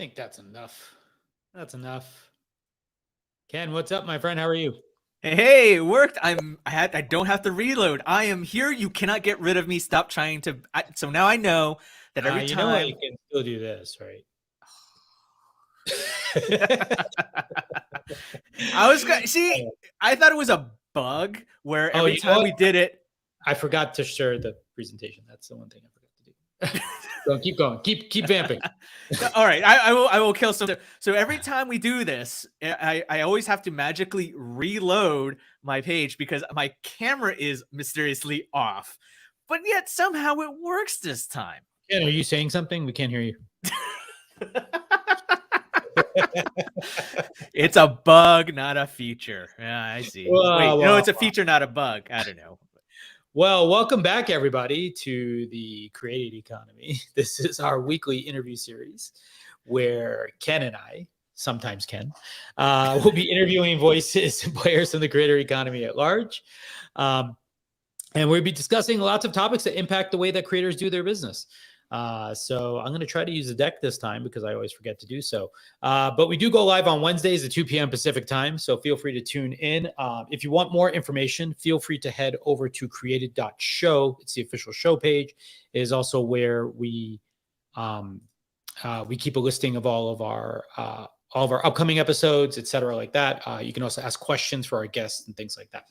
think that's enough. That's enough. Ken, what's up, my friend? How are you? Hey, it worked. I don't have to reload. I am here. You cannot get rid of me. Stop trying to. So now I know that every you time. know you can still do this, right? I was going see. I thought it was a bug where every time we did it, I forgot to share the presentation. That's the one thing I forgot to do. So keep going. Keep vamping. All right, I will kill some. So every time we do this, I always have to magically reload my page because my camera is mysteriously off, but yet somehow it works this time. Ken, are you saying something? We can't hear you. It's a bug, not a feature. Yeah, I see. No, it's a feature, not a bug. I don't know. Well, welcome back, everybody, to the Created Economy. This is our weekly interview series where Ken and I, sometimes Ken, will be interviewing voices and players from the creator economy at large. And we'll be discussing lots of topics that impact the way that creators do their business. So I'm going to try to use the deck this time because I always forget to do so. But we do go live on Wednesdays at 2 p.m. Pacific time. So feel free to tune in. If you want more information, feel free to head over to created.show. It's the official show page. It is also where we keep a listing of all of our upcoming episodes, et cetera, like that. You can also ask questions for our guests and things like that.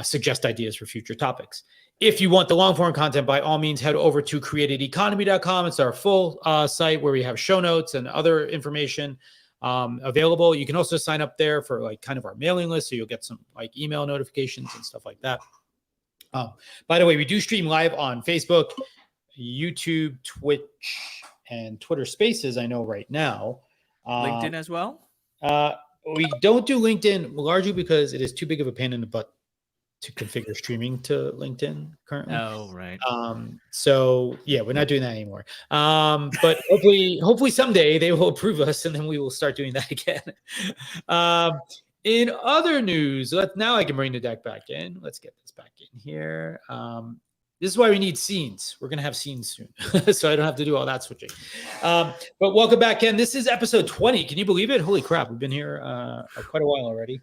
Suggest ideas for future topics. If you want the long form content, by all means, head over to createdeconomy.com. It's our full site where we have show notes and other information available. You can also sign up there for like kind of our mailing list. So you'll get some like email notifications and stuff like that. By the way, we do stream live on Facebook, YouTube, Twitch, and Twitter Spaces. I know right now. LinkedIn as well? We don't do LinkedIn largely because it is too big of a pain in the butt to configure streaming to LinkedIn currently. Oh, right. So yeah, we're not doing that anymore. But hopefully someday they will approve us and then we will start doing that again. In other news, now I can bring the deck back in. Let's get this back in here. This is why we need scenes. We're going to have scenes soon, so I don't have to do all that switching. But welcome back, Ken. This is episode 20. Can you believe it? Holy crap. We've been here quite a while already.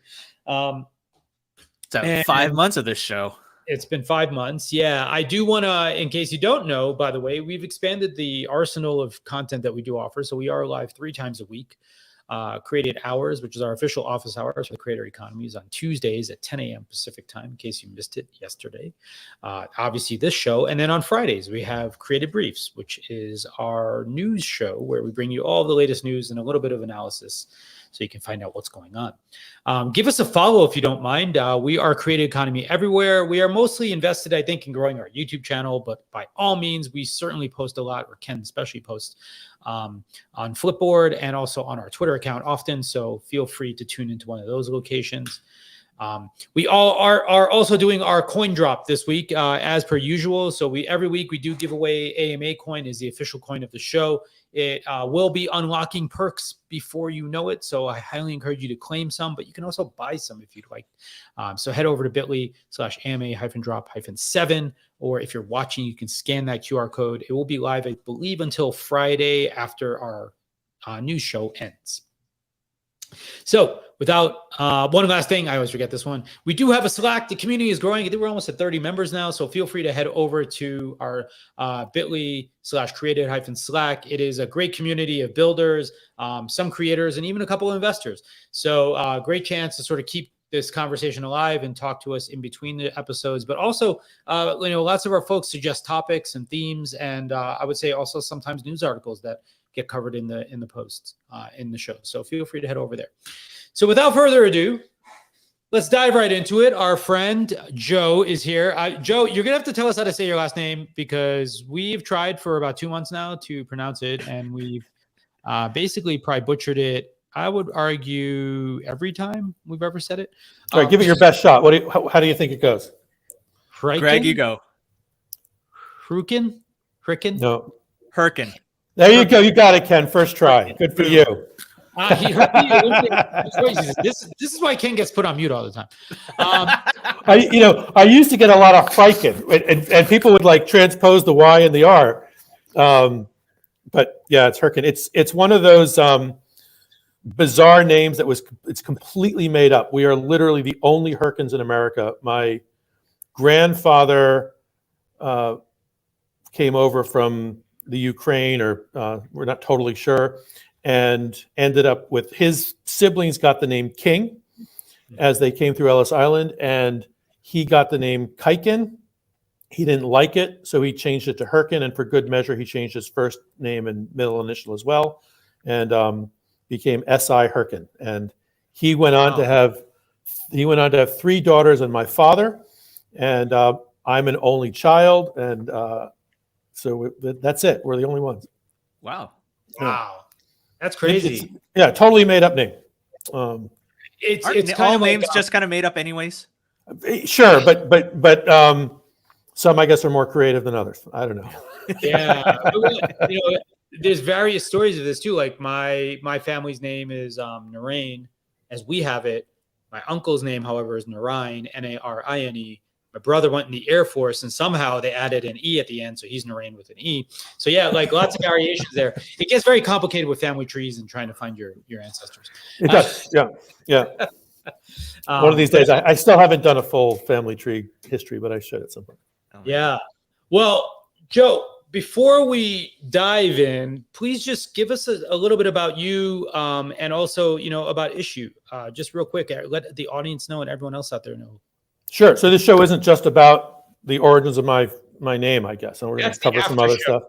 It's 5 months of this show. It's been 5 months. Yeah, I do want to, in case you don't know, by the way, we've expanded the arsenal of content that we do offer. So we are live 3 times a week. Created Hours, which is our official office hours for the creator economy, is on Tuesdays at 10 a.m. Pacific time, in case you missed it yesterday. Obviously, this show. And then on Fridays, we have Created Briefs, which is our news show where we bring you all the latest news and a little bit of analysis so you can find out what's going on. Give us a follow if you don't mind. We are Created Economy everywhere. We are mostly invested, I think, in growing our YouTube channel, but by all means, we certainly post a lot, or Ken especially posts on Flipboard and also on our Twitter account often. So feel free to tune into one of those locations. We all are also doing our coin drop this week, as per usual. So every week we do give away AMA coin, is the official coin of the show. It will be unlocking perks before you know it. So I highly encourage you to claim some, but you can also buy some if you'd like. So head over to bit.ly/AMA-drop-7, or if you're watching, you can scan that QR code. It will be live, I believe, until Friday after our news show ends. So without one last thing, I always forget this one. We do have a Slack. The community is growing. I think we're almost at 30 members now. So feel free to head over to our bit.ly/created-slack. It is a great community of builders, some creators, and even a couple of investors. So great chance to sort of keep this conversation alive and talk to us in between the episodes. But also, lots of our folks suggest topics and themes, and I would say also sometimes news articles that get covered in the posts in the show. So feel free to head over there. So without further ado, let's dive right into it. Our friend Joe is here. Joe, you're gonna have to tell us how to say your last name because we've tried for about 2 months now to pronounce it, and we've basically probably butchered it. I would argue every time we've ever said it. All right, give it your best shot. How do you think it goes? Greg, you go. Hyrkin? No. Hyrkin. There you go. You got it, Ken. First try. Good for you. He heard me. This is why Ken gets put on mute all the time. I used to get a lot of Hyrkin, and people would like transpose the Y and the R. but yeah, it's Hyrkin. It's one of those bizarre names it's completely made up. We are literally the only Hyrkins in America. My grandfather came over from the Ukraine, or we're not totally sure, and ended up with his siblings got the name King as they came through Ellis Island, and he got the name Hyrkin. He didn't like it, so he changed it to Hyrkin, and for good measure, he changed his first name and middle initial as well, and became S.I. Hyrkin. And he went on to have 3 daughters and my father, and I'm an only child, and so that's it. We're the only ones. Wow. Wow. That's crazy. Yeah, totally made up name. It's Aren't kind all of names like, just kind of made up anyways? Sure, but some I guess are more creative than others. I don't know. yeah. You know, there's various stories of this too. Like my family's name is Narain, as we have it. My uncle's name, however, is Narain, Narine. My brother went in the Air Force, and somehow they added an E at the end, so he's Narain with an E. So yeah, like lots of variations there. It gets very complicated with family trees and trying to find your ancestors. It does. Yeah. One of these days, I still haven't done a full family tree history, but I should at some point. Yeah. Well, Joe, before we dive in, please just give us a little bit about you, and also, about Issuu. Just real quick, let the audience know and everyone else out there know. Sure. So this show isn't just about the origins of my name, I guess, and we're going to cover some other stuff.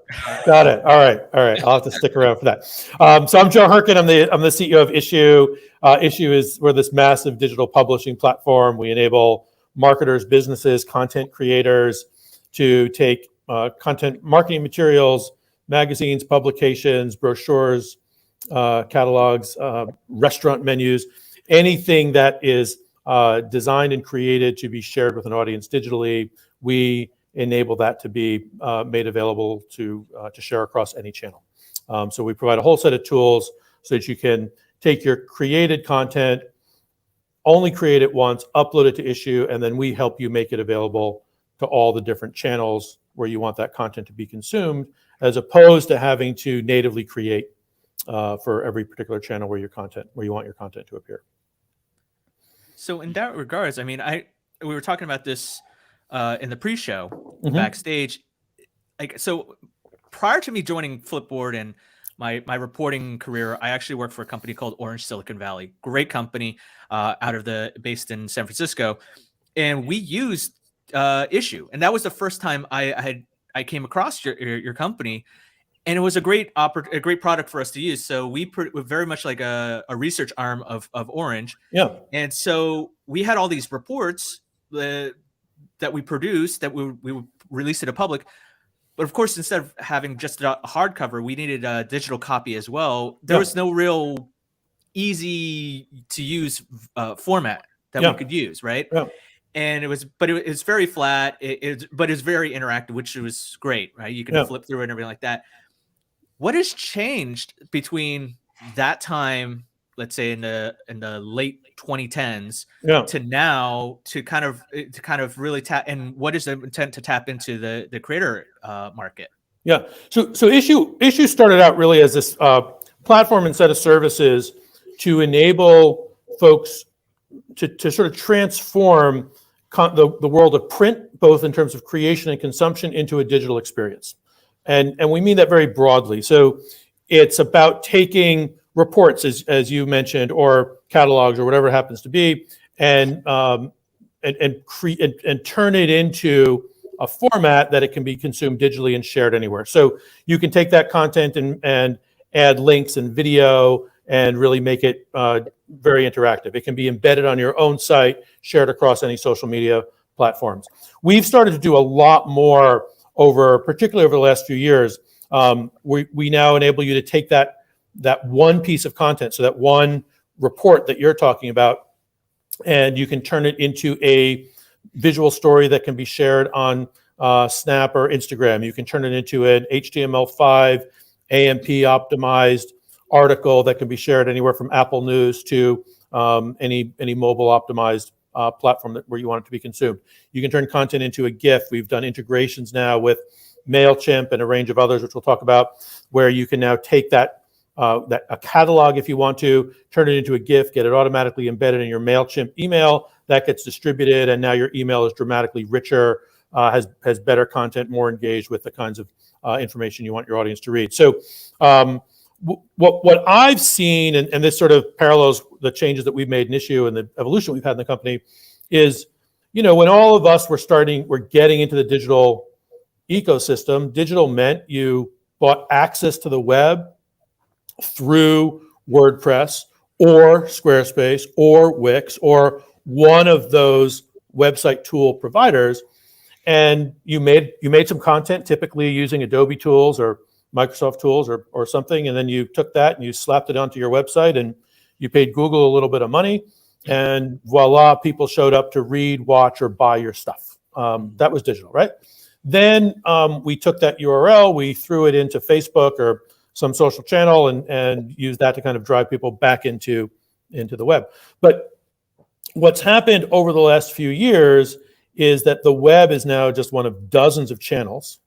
Got it. All right. I'll have to stick around for that. So I'm Joe Hyrkin. I'm the CEO of Issuu. We're this massive digital publishing platform. We enable marketers, businesses, content creators to take content marketing materials, magazines, publications, brochures, catalogs, restaurant menus, anything that is designed and created to be shared with an audience digitally. We enable that to be made available to share across any channel. So we provide a whole set of tools so that you can take your created content, only create it once, upload it to Issuu, and then we help you make it available to all the different channels where you want that content to be consumed, as opposed to having to natively create for every particular channel where you want your content to appear. So in that regards, I mean, we were talking about this in the pre-show backstage. Like, so prior to me joining Flipboard and my reporting career, I actually worked for a company called Orange Silicon Valley. Great company, based in San Francisco, and we used Issuu, and that was the first time I came across your company. And it was a great product for us to use. So we're very much like a research arm of Orange. Yeah. And so we had all these reports that we produced that we would release to the public. But of course, instead of having just a hardcover, we needed a digital copy as well. There was no real easy to use format that we could use, right? Yeah. And it was very flat. But it's very interactive, which was great, right? You can flip through it and everything like that. What has changed between that time, let's say in the late 2010s, to now, to kind of really tap? And what is the intent to tap into the creator market? Yeah. So Issuu started out really as this platform and set of services to enable folks to sort of transform the world of print, both in terms of creation and consumption, into a digital experience. And we mean that very broadly. So it's about taking reports, as you mentioned, or catalogs, or whatever it happens to be, and turn it into a format that it can be consumed digitally and shared anywhere. So you can take that content and add links and video and really make it very interactive. It can be embedded on your own site, shared across any social media platforms. We've started to do a lot more particularly over the last few years. We now enable you to take that one piece of content, so that one report that you're talking about, and you can turn it into a visual story that can be shared on Snap or Instagram. You can turn it into an HTML5 AMP optimized article that can be shared anywhere from Apple News to any mobile optimized platform where you want it to be consumed. You can turn content into a GIF. We've done integrations now with MailChimp and a range of others, which we'll talk about, where you can now take that a catalog if you want to, turn it into a GIF, get it automatically embedded in your MailChimp email. That gets distributed, and now your email is dramatically richer, has better content, more engaged with the kinds of information you want your audience to read. So what I've seen, and this sort of parallels the changes that we've made in Issuu and the evolution we've had in the company, is, when all of us were getting into the digital ecosystem, digital meant you bought access to the web through WordPress or Squarespace or Wix or one of those website tool providers, and you made some content, typically using Adobe tools or Microsoft tools or something, and then you took that and you slapped it onto your website, and you paid Google a little bit of money, and voila, people showed up to read, watch, or buy your stuff. That was digital, right? Then we took that URL, we threw it into Facebook or some social channel, and used that to kind of drive people back into the web. But what's happened over the last few years is that the web is now just one of dozens of channels,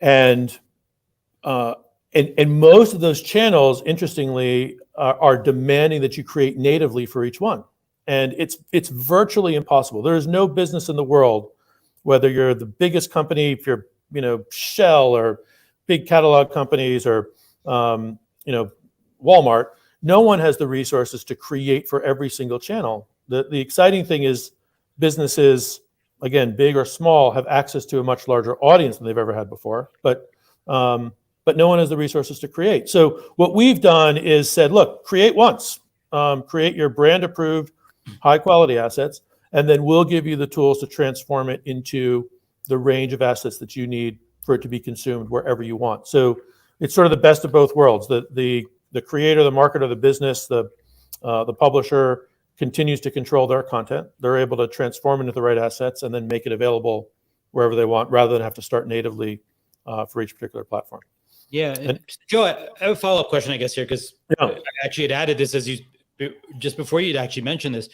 and most of those channels, interestingly, are demanding that you create natively for each one, and it's virtually impossible. There is no business in the world, whether you're the biggest company, if you're Shell or big catalog companies or Walmart, no one has the resources to create for every single channel. The exciting thing is businesses, again, big or small, have access to a much larger audience than they've ever had before, but no one has the resources to create. So what we've done is said, look, create once, create your brand approved, high quality assets, and then we'll give you the tools to transform it into the range of assets that you need for it to be consumed wherever you want. So it's sort of the best of both worlds. The creator, the marketer, the business, the publisher continues to control their content. They're able to transform into the right assets and then make it available wherever they want, rather than have to start natively for each particular platform. Yeah, and Joe, I have a follow-up question, I guess, here, because I actually had added this just before you'd actually mentioned this.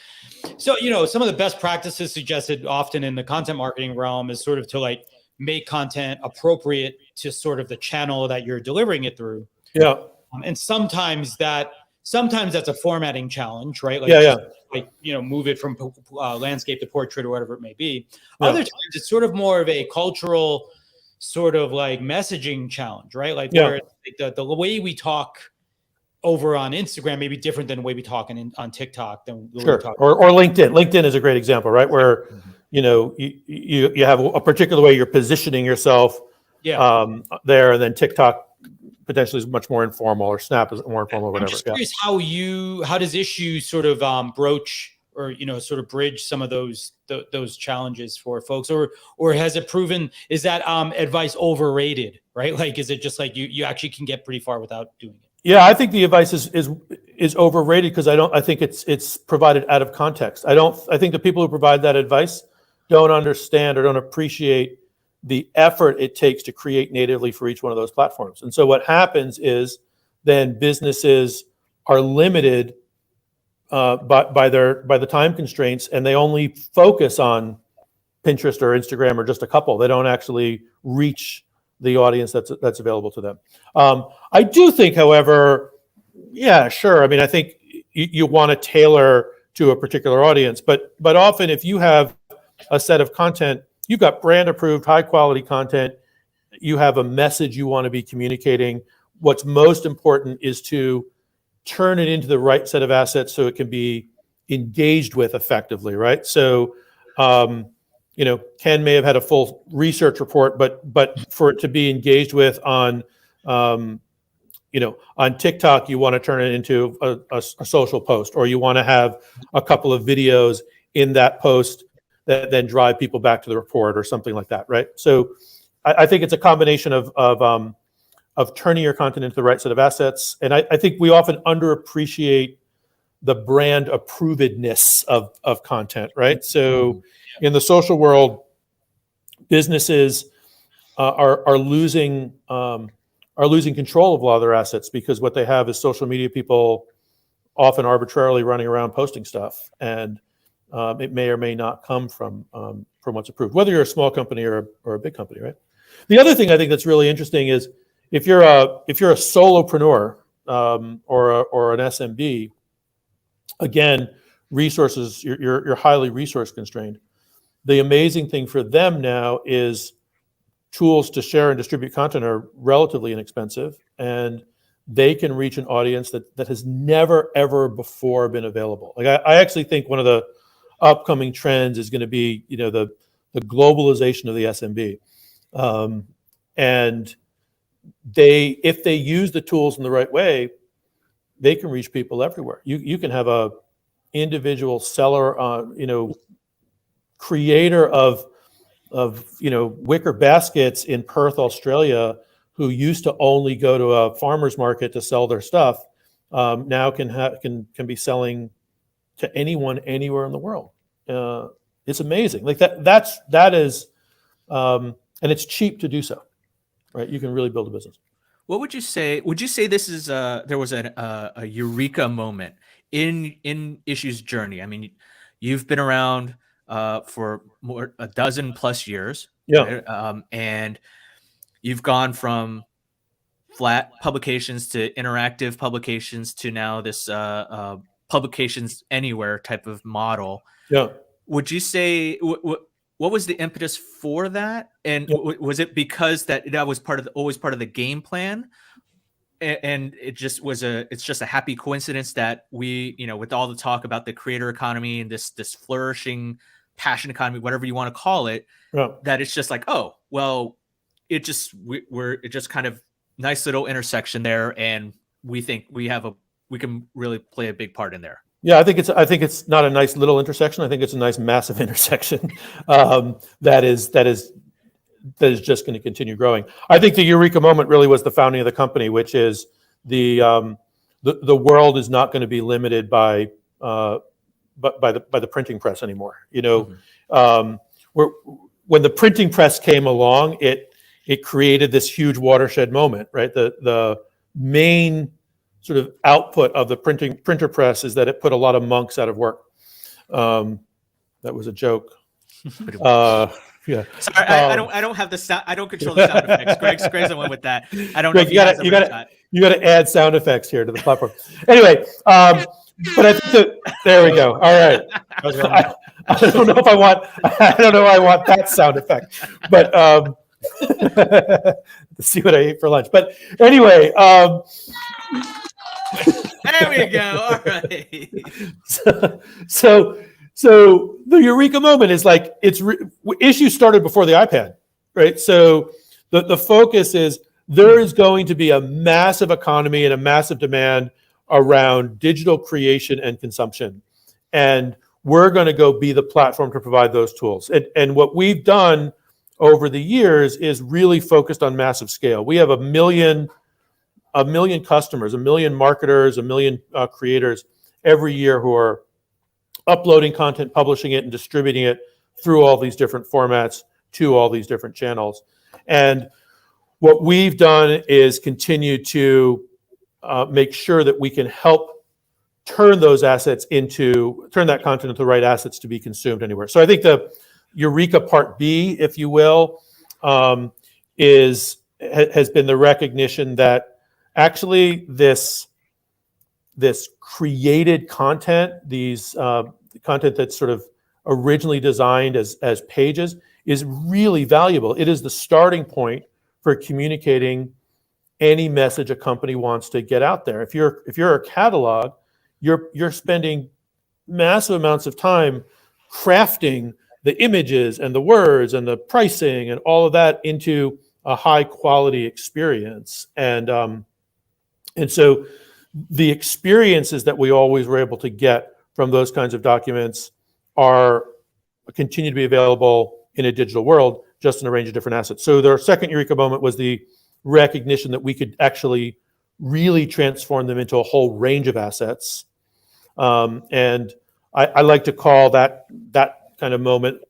So, some of the best practices suggested often in the content marketing realm is sort of to make content appropriate to sort of the channel that you're delivering it through. Yeah. And sometimes that's a formatting challenge, right? Move it from landscape to portrait or whatever it may be. Yeah. Other times it's sort of more of a cultural sort of messaging challenge, right? Where the way we talk over on Instagram may be different than the way we talk on TikTok than the way we talk. Or LinkedIn. LinkedIn is a great example, right? Where you have a particular way you're positioning yourself there, and then TikTok potentially is much more informal, or Snap is more informal, or whatever. I'm just curious how does Issuu sort of broach or sort of bridge some of those challenges for folks, or has it proven, is that advice overrated, right? Is it just you actually can get pretty far without doing it? Yeah, I think the advice is overrated, because I think it's provided out of context. I think the people who provide that advice don't understand or don't appreciate the effort it takes to create natively for each one of those platforms. And so what happens is then businesses are limited by the time constraints, and they only focus on Pinterest or Instagram or just a couple. They don't actually reach the audience that's available to them. I do think, however, yeah, sure. I mean, I think you want to tailor to a particular audience, but often if you have a set of content, you've got brand approved, high quality content, you have a message you want to be communicating. What's most important is to turn it into the right set of assets so it can be engaged with effectively, right? So, Ken may have had a full research report, but for it to be engaged with on TikTok, you want to turn it into a social post, or you want to have a couple of videos in that post that then drive people back to the report or something like that, right? So I think it's a combination of turning your content into the right set of assets. And I think we often underappreciate the brand approvedness of content, right? So in the social world, businesses are losing control of a lot of their assets, because what they have is social media people often arbitrarily running around posting stuff, and it may or may not come from what's approved, whether you're a small company or a big company, right? The other thing I think that's really interesting is if you're a solopreneur or an SMB, again, resources, you're highly resource constrained. The amazing thing for them now is tools to share and distribute content are relatively inexpensive, and they can reach an audience that has never ever before been available. Like I actually think one of the upcoming trends is going to be, the globalization of the SMB, and if they use the tools in the right way, they can reach people everywhere. You can have a individual seller, creator of wicker baskets in Perth, Australia, who used to only go to a farmer's market to sell their stuff, now can be selling to anyone anywhere in the world. It's amazing. Like that is, and it's cheap to do so, right? You can really build a business. What would you say? Would you say this is there was a Eureka moment in Issue's journey? I mean, you've been around for a dozen plus years, yeah, right? And you've gone from flat publications to interactive publications to now this publications anywhere type of model. Yeah. Would you say what was the impetus for that? And was it because that was always part of the game plan? And it just was it's just a happy coincidence that we, with all the talk about the creator economy and this flourishing passion economy, whatever you want to call it, that it's just like, oh, well, it just kind of nice little intersection there, and we think we can really play a big part in there. Yeah, I think it's not a nice little intersection. I think it's a nice massive intersection that is just going to continue growing. I think the Eureka moment really was the founding of the company, which is the world is not going to be limited by the printing press anymore. When the printing press came along, it created this huge watershed moment, right? The main sort of output of the printer press is that it put a lot of monks out of work. That was a joke. Yeah. Sorry, I don't have the sound. I don't control the sound effects. Greg's the one with that. I don't know. Greg, you got to add sound effects here to the platform. Anyway, but I think there we go. All right. I don't know if I want that sound effect, but see what I ate for lunch. But anyway, there we go. All right. So the Eureka moment is like Issuu started before the iPad, right? So the focus is there is going to be a massive economy and a massive demand around digital creation and consumption, and we're going to go be the platform to provide those tools. And what we've done over the years is really focused on massive scale. We have a million customers, 1 million marketers, 1 million creators every year who are uploading content, publishing it, and distributing it through all these different formats to all these different channels. And what we've done is continue to make sure that we can help turn that content into the right assets to be consumed anywhere. So I think the Eureka Part B, if you will, has been the recognition that actually this created content, these content that's sort of originally designed as pages, is really valuable. It is the starting point for communicating any message a company wants to get out there. If you're a catalog, you're spending massive amounts of time crafting the images and the words and the pricing and all of that into a high quality experience. And so the experiences that we always were able to get from those kinds of documents continue to be available in a digital world, just in a range of different assets. So their second Eureka moment was the recognition that we could actually really transform them into a whole range of assets. And I like to call that kind of moment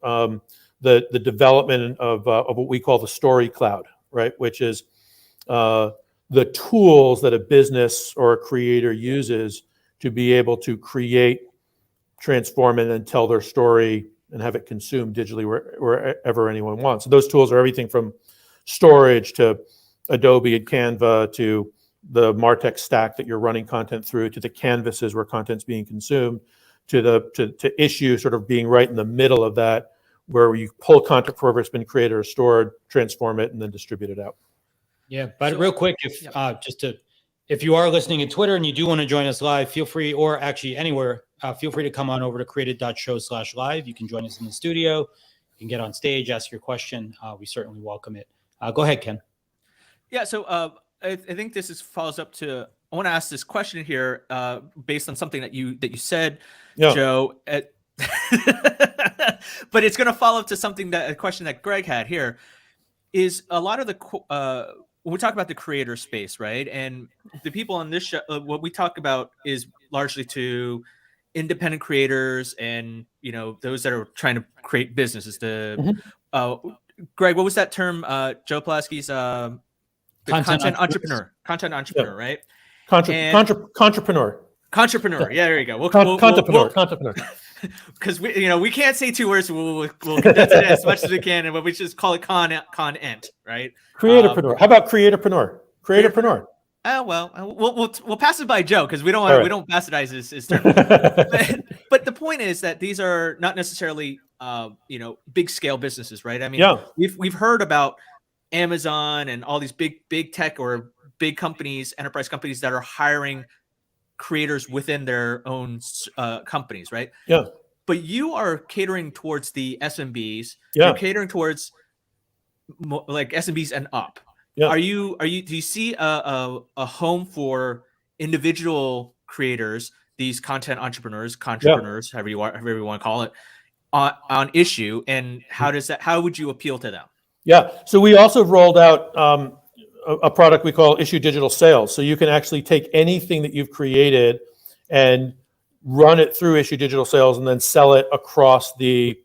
the development of what we call the story cloud, right? Which is the tools that a business or a creator uses to be able to create, transform, and then tell their story and have it consumed digitally wherever anyone wants. So those tools are everything from storage to Adobe and Canva to the MarTech stack that you're running content through, to the canvases where content's being consumed, to Issuu sort of being right in the middle of that, where you pull content from wherever it's been created or stored, transform it, and then distribute it out. Yeah, but real quick, if you are listening at Twitter and you do want to join us live, feel free, or actually anywhere, feel free to come on over to created.show/live. You can join us in the studio. You can get on stage, ask your question. We certainly welcome it. Go ahead, Ken. Yeah, so I think this follows up to, I want to ask this question here based on something that you said, Joe. But it's going to follow up to a question that Greg had here. Is a lot of the when we talk about the creator space, right? And the people on this show, what we talk about is largely to independent creators and those that are trying to create businesses. Greg, what was that term? Joe Pulaski's content entrepreneur, right? Contrepreneur. Yeah, there you go. Contrepreneur. Because we can't say two words. We'll condense it as much as we can, but we just call it content, right? Creatorpreneur. How about creatorpreneur? Creatorpreneur. Well, we'll pass it by Joe because we don't bastardize his term. But the point is that these are not necessarily big scale businesses, right? I mean, we've heard about Amazon and all these big tech or big companies, enterprise companies that are hiring creators within their own companies, right? Yeah. But you are catering towards the SMBs. Yeah. You're catering towards like SMBs and up. Yeah. Do you see a home for individual creators, these content entrepreneurs, however you want to call it, on Issuu, and how would you appeal to them? Yeah. So we also rolled out a product we call Issuu Digital Sales. So you can actually take anything that you've created and run it through Issuu Digital Sales and then sell it across the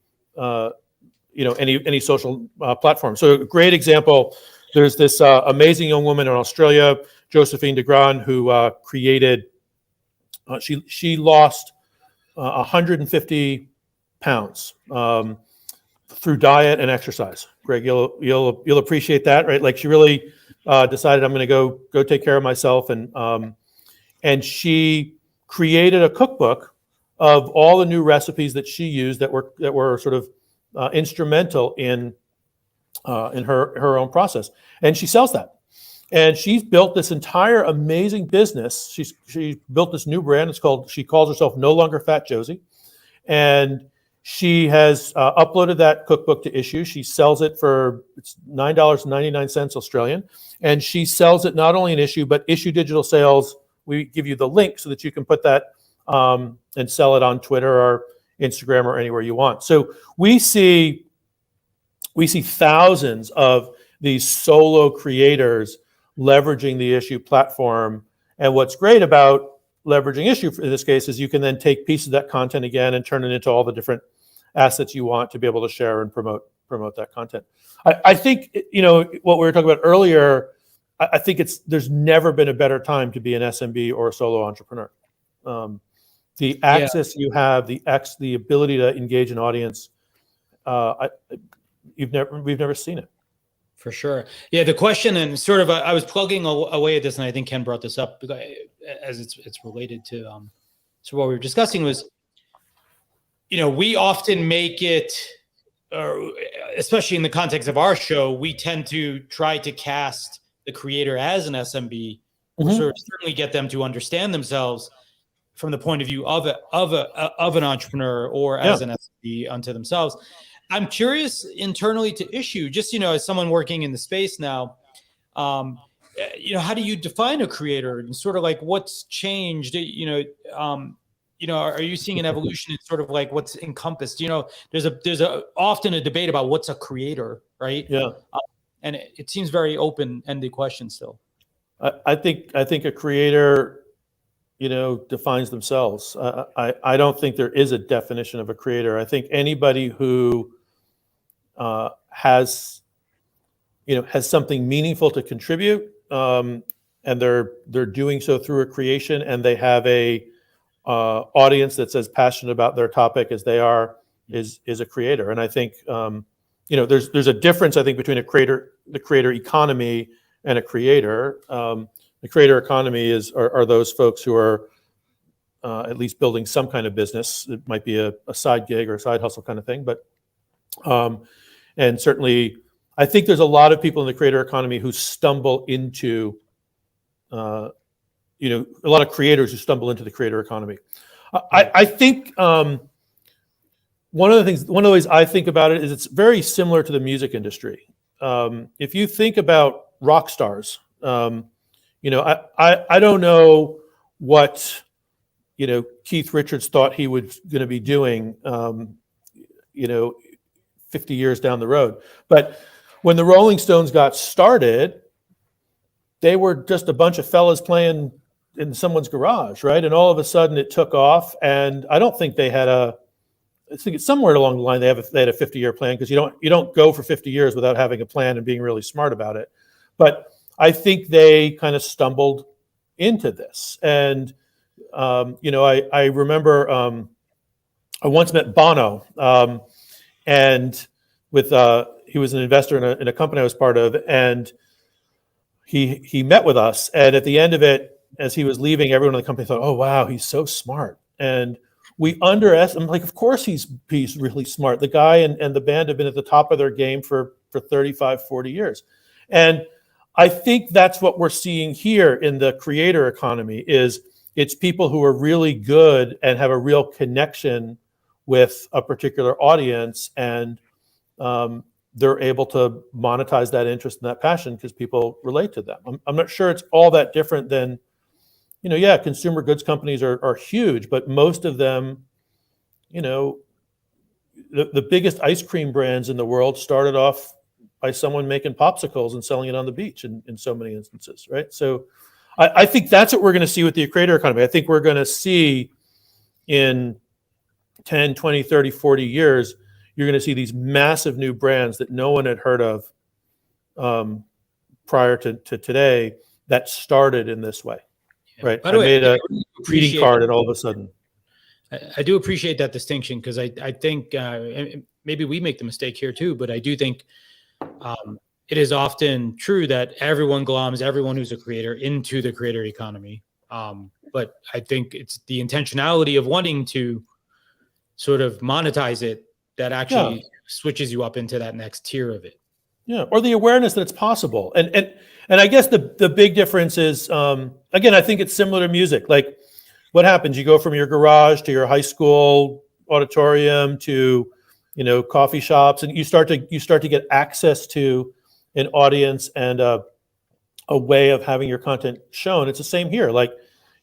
any social platform. So a great example, there's this amazing young woman in Australia, Josephine de Grand, who created, she lost 150 pounds through diet and exercise. Greg, you'll appreciate that, right? Like she really decided, I'm going to go take care of myself, and she created a cookbook of all the new recipes that she used that were sort of instrumental in her own process, and she sells that. And she's built this entire amazing business. She built this new brand. She calls herself No Longer Fat Josie, and she has uploaded that cookbook to Issuu. She sells it for $9.99 Australian, and she sells it not only in Issuu but Issuu Digital Sales. We give you the link so that you can put that and sell it on Twitter or Instagram or anywhere you want. So we see thousands of these solo creators leveraging the Issuu platform. And what's great about leveraging Issuu in this case is you can then take pieces of that content again and turn it into all the different assets you want to be able to share and promote that content. I think what we were talking about earlier. I think there's never been a better time to be an SMB or a solo entrepreneur. The access you have, the ability to engage an audience, we've never seen it. For sure. Yeah, the question, and sort of I was plugging away at this, and I think Ken brought this up as it's related to what we were discussing was, we often make it, especially in the context of our show, we tend to try to cast the creator as an SMB, or sort of certainly get them to understand themselves from the point of view of an entrepreneur or as an SMB unto themselves. I'm curious internally to Issuu, just as someone working in the space now, how do you define a creator and sort of like what's changed? Are you seeing an evolution in sort of like what's encompassed? There's often a debate about what's a creator, right? Yeah. And it seems very open-ended question still. I think a creator, defines themselves. I don't think there is a definition of a creator. I think anybody who has something meaningful to contribute, and they're doing so through a creation, and they have a audience that's as passionate about their topic as they are, is a creator. And I think there's a difference, I think, between the creator economy and a creator. The creator economy are those folks who are at least building some kind of business. It might be a side gig or a side hustle kind of thing, but and certainly I think there's a lot of people in the creator economy who stumble into a lot of creators who stumble into the creator economy. I think one of the ways I think about it is it's very similar to the music industry. If you think about rock stars, I don't know what Keith Richards thought he was going to be doing 50 years down the road. But when the Rolling Stones got started, they were just a bunch of fellas playing in someone's garage, right? And all of a sudden it took off, and I don't think they had I think it's somewhere along the line they had a 50-year plan, because you don't go for 50 years without having a plan and being really smart about it. But I think they kind of stumbled into this. And I remember I once met Bono, and he was an investor in a company I was part of, and he met with us. And at the end of it, as he was leaving, everyone in the company thought, "Oh wow, he's so smart." And we underestimated. Like, of course he's really smart. The guy and the band have been at the top of their game for 35, 40 years. And I think that's what we're seeing here in the creator economy. It's people who are really good and have a real connection with a particular audience, and they're able to monetize that interest and that passion because people relate to them. I'm not sure it's all that different than, consumer goods companies are huge, but most of them, the biggest ice cream brands in the world started off by someone making popsicles and selling it on the beach in so many instances, right? So I think that's what we're going to see with the creator economy. I think we're going to see in 10, 20, 30, 40 years, you're going to see these massive new brands that no one had heard of prior to today that started in this way, right? I made a greeting card and all of a sudden. I do appreciate that distinction, because I think maybe we make the mistake here too, but I do think it is often true that everyone gloms everyone who's a creator into the creator economy. But I think it's the intentionality of wanting to sort of monetize it that actually switches you up into that next tier of it. Yeah, or the awareness that it's possible. And I guess the big difference is, again, I think it's similar to music. Like, what happens? You go from your garage to your high school auditorium to, coffee shops, and you start to get access to an audience and a way of having your content shown. It's the same here. Like,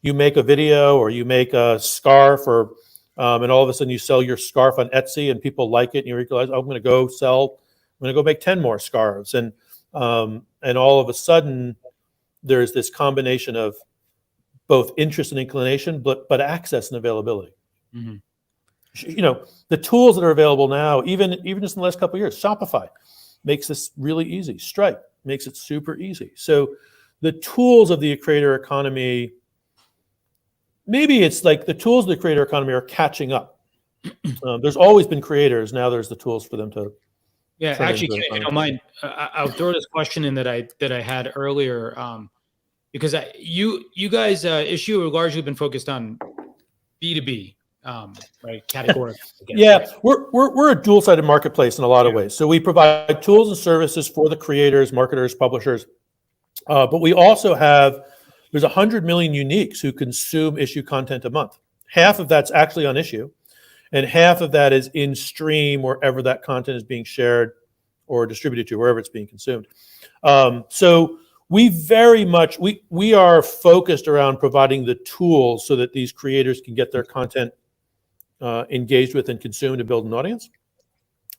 you make a video or you make a scarf, or and all of a sudden you sell your scarf on Etsy and people like it, and you realize, oh, I'm going to go make 10 more scarves. And all of a sudden there's this combination of both interest and inclination, but access and availability. Mm-hmm. The tools that are available now, even just in the last couple of years, Shopify makes this really easy. Stripe makes it super easy. So the tools of the creator economy, maybe it's like the tools of the creator economy are catching up. There's always been creators. Now there's the tools for them to. Yeah, actually, if you don't mind, I'll throw this question in that I had earlier, because you guys, Issuu, have largely been focused on B2B, right? Category. Yeah, right? we're a dual-sided marketplace in a lot of ways. So we provide tools and services for the creators, marketers, publishers, but we also there's 100 million uniques who consume Issuu content a month. Half of that's actually on Issuu, and half of that is in stream wherever that content is being shared or distributed to, wherever it's being consumed. So we very much, we are focused around providing the tools so that these creators can get their content engaged with and consumed to build an audience.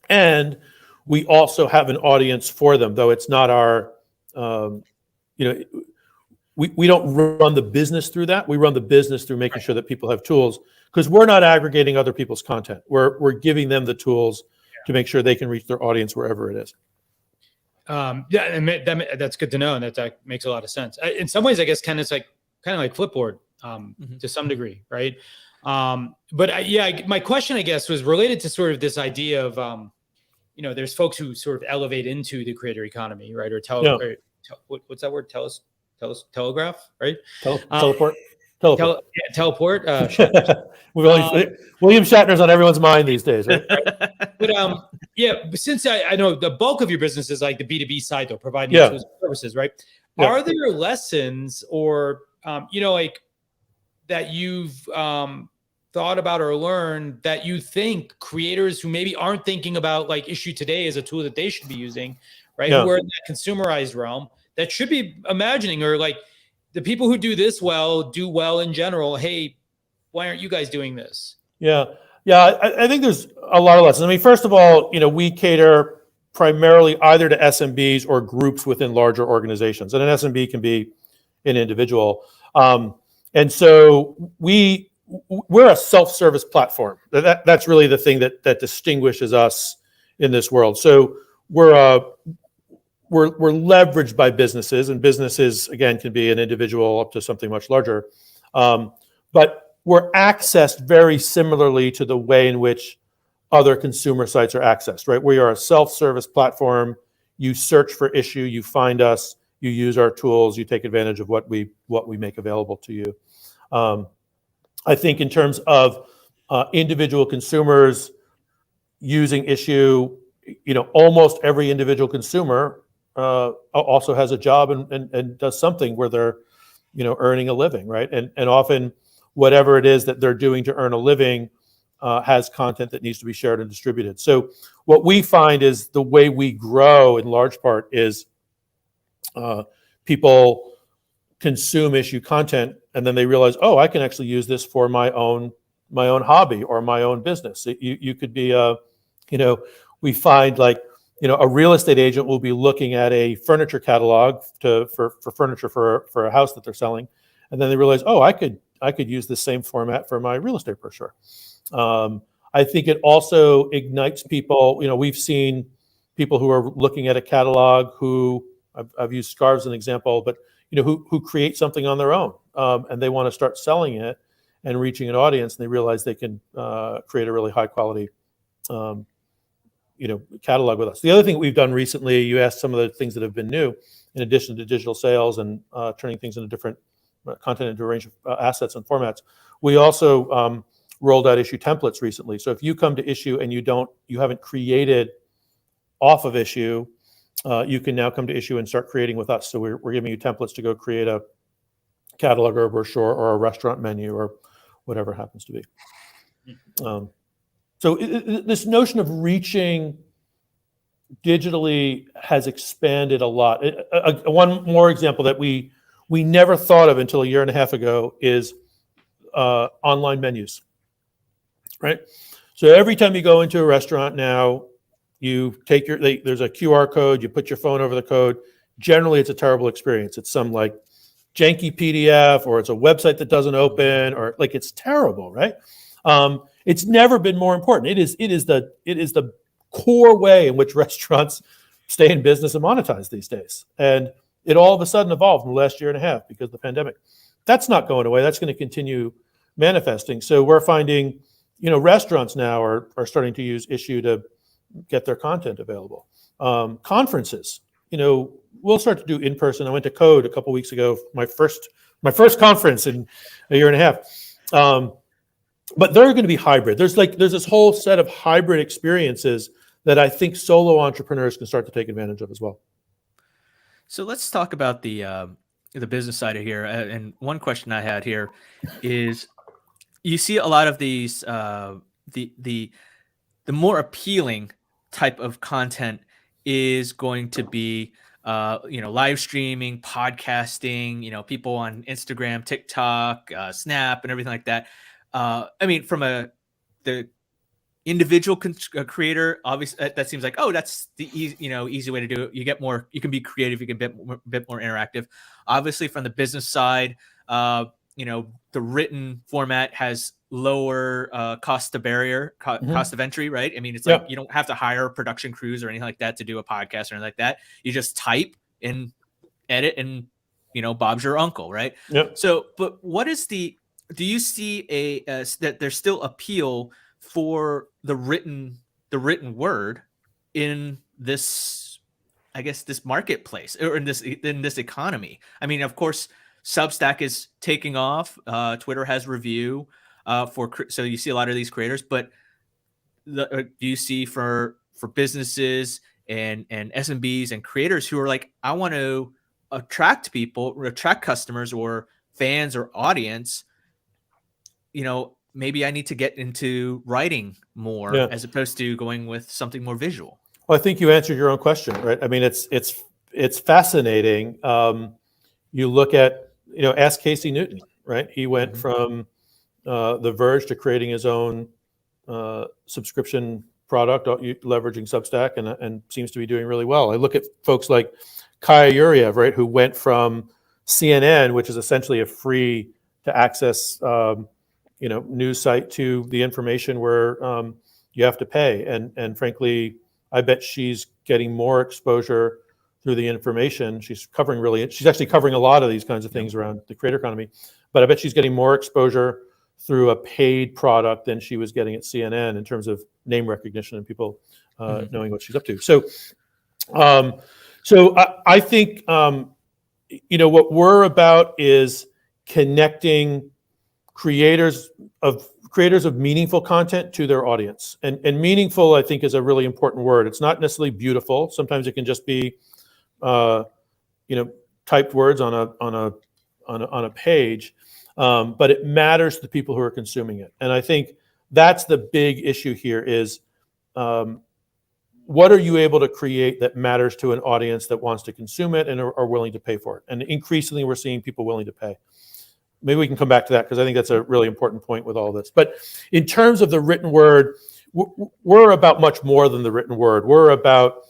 And we also have an audience for them, though it's not our, we don't run the business through that. We run the business through making sure that people have tools, because we're not aggregating other people's content. We're giving them the tools to make sure they can reach their audience wherever it is. That's good to know, and that makes a lot of sense. In some ways, I guess kind of like Flipboard to some degree, right? But my question, I guess, was related to sort of this idea of there's folks who sort of elevate into the creator economy, right? Or what's that word? Telegraph, right? Teleport. Teleport. William Shatner's on everyone's mind these days, right? But since I know the bulk of your business is like the B2B side, though, providing exclusive services, right? Yeah. Are there lessons or like that you've thought about or learned that you think creators who maybe aren't thinking about like Issuu today as a tool that they should be using, right? Yeah. Who are in that consumerized realm that should be imagining, or like the people who do this well do well in general. Hey, why aren't you guys doing this? Yeah. I think there's a lot of lessons. I mean, first of all, we cater primarily either to SMBs or groups within larger organizations, and an SMB can be an individual. And so we're a self-service platform. That's really the thing that distinguishes us in this world. So we're leveraged by businesses, and businesses again can be an individual up to something much larger. But we're accessed very similarly to the way in which other consumer sites are accessed, right? We are a self-service platform. You search for Issuu, you find us, you use our tools, you take advantage of what we make available to you. I think in terms of individual consumers using Issuu, almost every individual consumer also has a job and does something where they're, earning a living, right? And often whatever it is that they're doing to earn a living has content that needs to be shared and distributed. So what we find is the way we grow in large part is people consume Issuu content and then they realize, oh, I can actually use this for my own hobby or my own business. You could be we find like, a real estate agent will be looking at a furniture catalog for furniture for a house that they're selling. And then they realize, oh, I could use the same format for my real estate brochure. I think it also ignites people. We've seen people who are looking at a catalog who I've used scarves as an example, but who create something on their own and they want to start selling it and reaching an audience, and they realize they can create a really high quality catalog with us. The other thing we've done recently, you asked some of the things that have been new in addition to digital sales and turning things into different content into a range of assets and formats. We also rolled out Issuu templates recently. So if you come to Issuu and you haven't created off of Issuu, you can now come to Issuu and start creating with us. So we're giving you templates to go create a catalog or a brochure or a restaurant menu or whatever it happens to be. So this notion of reaching digitally has expanded a lot. One more example that we never thought of until a year and a half ago is online menus, right? So every time you go into a restaurant now, you take there's a QR code, you put your phone over the code. Generally, it's a terrible experience. It's some like janky PDF, or it's a website that doesn't open, or like it's terrible, right? It's never been more important. It is the core way in which restaurants stay in business and monetize these days. And it all of a sudden evolved in the last year and a half because of the pandemic. That's not going away. That's going to continue manifesting. So we're finding, restaurants now are starting to use Issuu to get their content available. Conferences, we'll start to do in person. I went to Code a couple weeks ago, my first conference in a year and a half. But they're going to be hybrid. There's this whole set of hybrid experiences that I think solo entrepreneurs can start to take advantage of as well. So let's talk about the business side of here. And one question I had here is, you see a lot of these the more appealing type of content is going to be live streaming, podcasting, people on Instagram, TikTok, Snap, and everything like that. I mean, from the individual creator, obviously that seems like, oh, that's the easy way to do it. You can be creative, you can be a bit more interactive. Obviously from the business side, the written format has lower cost of entry, right? I mean, it's like you don't have to hire production crews or anything like that to do a podcast or anything like that. You just type and edit and Bob's your uncle, right? Yep. So, but what is do you see that there's still appeal for the written word, in this, I guess, this marketplace or in this economy? I mean, of course, Substack is taking off. Twitter has review so you see a lot of these creators, but do you see for businesses and SMBs and creators who are like, I want to attract people, attract customers or fans or audience, maybe I need to get into writing more as opposed to going with something more visual? Well, I think you answered your own question, right? I mean, it's fascinating. You look at, ask Casey Newton, right? He went from The Verge to creating his own subscription product, leveraging Substack, and seems to be doing really well. I look at folks like Kaya Yuriev, right, who went from CNN, which is essentially a free to access, news site, to the information where you have to pay. And frankly, I bet she's getting more exposure through the information. She's actually covering a lot of these kinds of things around the creator economy, but I bet she's getting more exposure through a paid product than she was getting at CNN in terms of name recognition and people knowing what she's up to. So I think, what we're about is connecting creators of meaningful content to their audience. And meaningful, I think, is a really important word. It's not necessarily beautiful. Sometimes it can just be, typed words on a page. But it matters to the people who are consuming it. And I think that's the big issue here is, what are you able to create that matters to an audience that wants to consume it and are willing to pay for it? And increasingly, we're seeing people willing to pay. Maybe we can come back to that because I think that's a really important point with all this. But in terms of the written word, we're about much more than the written word. We're about,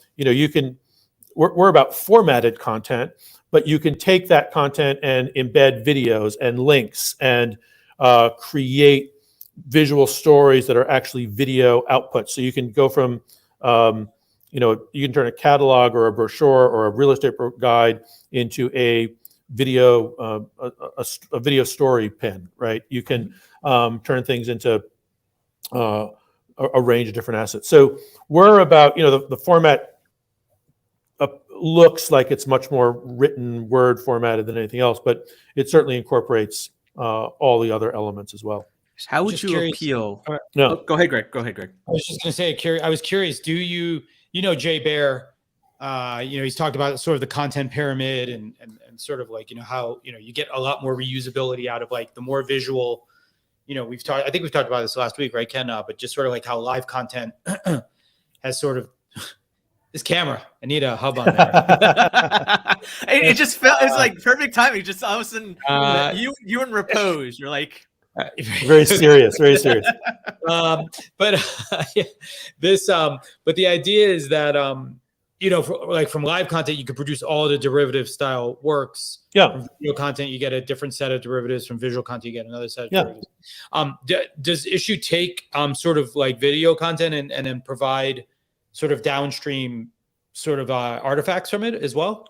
we're about formatted content, but you can take that content and embed videos and links and create visual stories that are actually video outputs. So you can go from, you can turn a catalog or a brochure or a real estate guide into a video, a video story pin, right? You can turn things into a range of different assets. So we're about, the format looks like it's much more written word formatted than anything else, but it certainly incorporates all the other elements as well. How would you appeal? No, go ahead, Greg. I was just going to say, I was curious. Do you, Jay Baer? He's talked about sort of the content pyramid and sort of like, how, you get a lot more reusability out of like the more visual, I think we've talked about this last week, right, Ken? But just sort of like how live content has sort of this camera. I need a hub on there. it just felt, it's like perfect timing. Just all of a sudden you in repose. You're like, very serious. But the idea is that, from live content, you can produce all the derivative style works. Yeah. From video content, you get a different set of derivatives. From visual content, you get another set of derivatives. Does Issuu take sort of like video content and then provide sort of downstream sort of artifacts from it as well?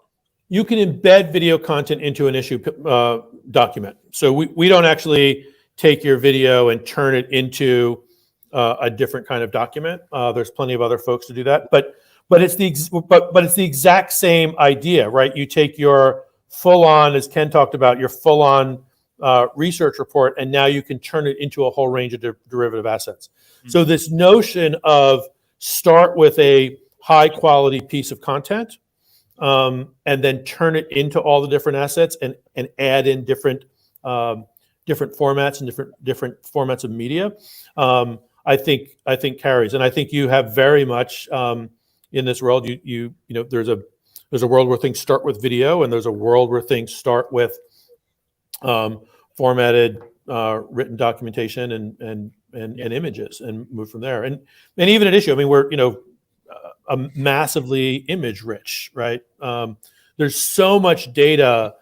You can embed video content into an Issuu document. So we don't actually take your video and turn it into a different kind of document. There's plenty of other folks to do that, but it's the exact same idea, right? You take your full-on, as Ken talked about, your full-on research report, and now you can turn it into a whole range of derivative assets. Mm-hmm. So this notion of start with a high-quality piece of content, and then turn it into all the different assets and add in different formats and different formats of media, I think carries. And I think you have very much in this world, there's a world where things start with video, and there's a world where things start with formatted written documentation and images and move from there. And even at Issuu, I mean, we're massively image rich, right? There's so much data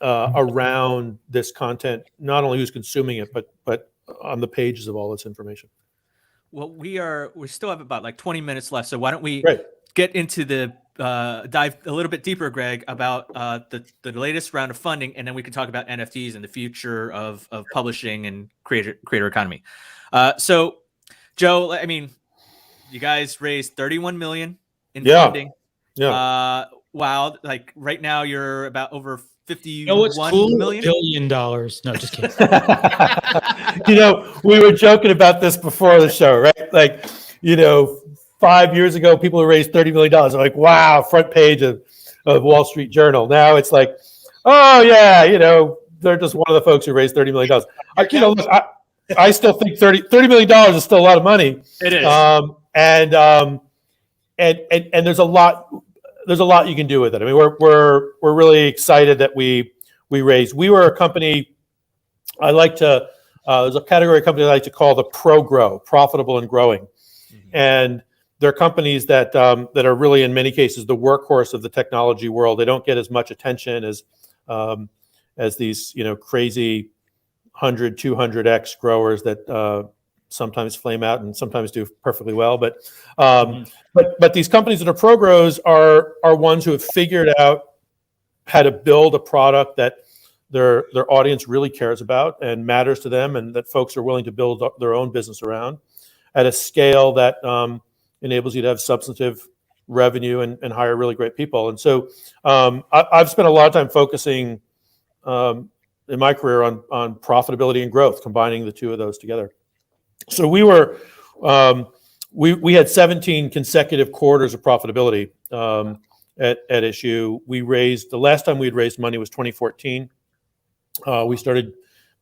around this content, not only who's consuming it, but on the pages of all this information. Well, we still have about like 20 minutes left. So why don't we get into the dive a little bit deeper, Greg, about the latest round of funding, and then we can talk about NFTs and the future of publishing and creator economy. So, Joe, I mean, you guys raised 31 million in Yeah. funding. Yeah. Wow. Like right now you're about over 51 You know what's cool? million. $1 billion. No, just kidding. We were joking about this before the show, right? Like, 5 years ago, people who raised $30 million. I'm like, wow, front page of Wall Street Journal. Now it's like, oh yeah, they're just one of the folks who raised $30 million. I still think $30 million is still a lot of money. It is. And there's a lot you can do with it. I mean, we're really excited that we raised. We were a company. I like to. There's a category of company I like to call the pro-grow, profitable and growing, and they're companies that are really in many cases the workhorse of the technology world. They don't get as much attention as these crazy 100, 200x growers that sometimes flame out and sometimes do perfectly well. But these companies that are pro grows are ones who have figured out how to build a product that their audience really cares about and matters to them, and that folks are willing to build up their own business around at a scale that enables you to have substantive revenue and hire really great people. And so I've spent a lot of time focusing in my career on profitability and growth, combining the two of those together. So we were we had 17 consecutive quarters of profitability at Issuu. The last time we had raised money was 2014. We started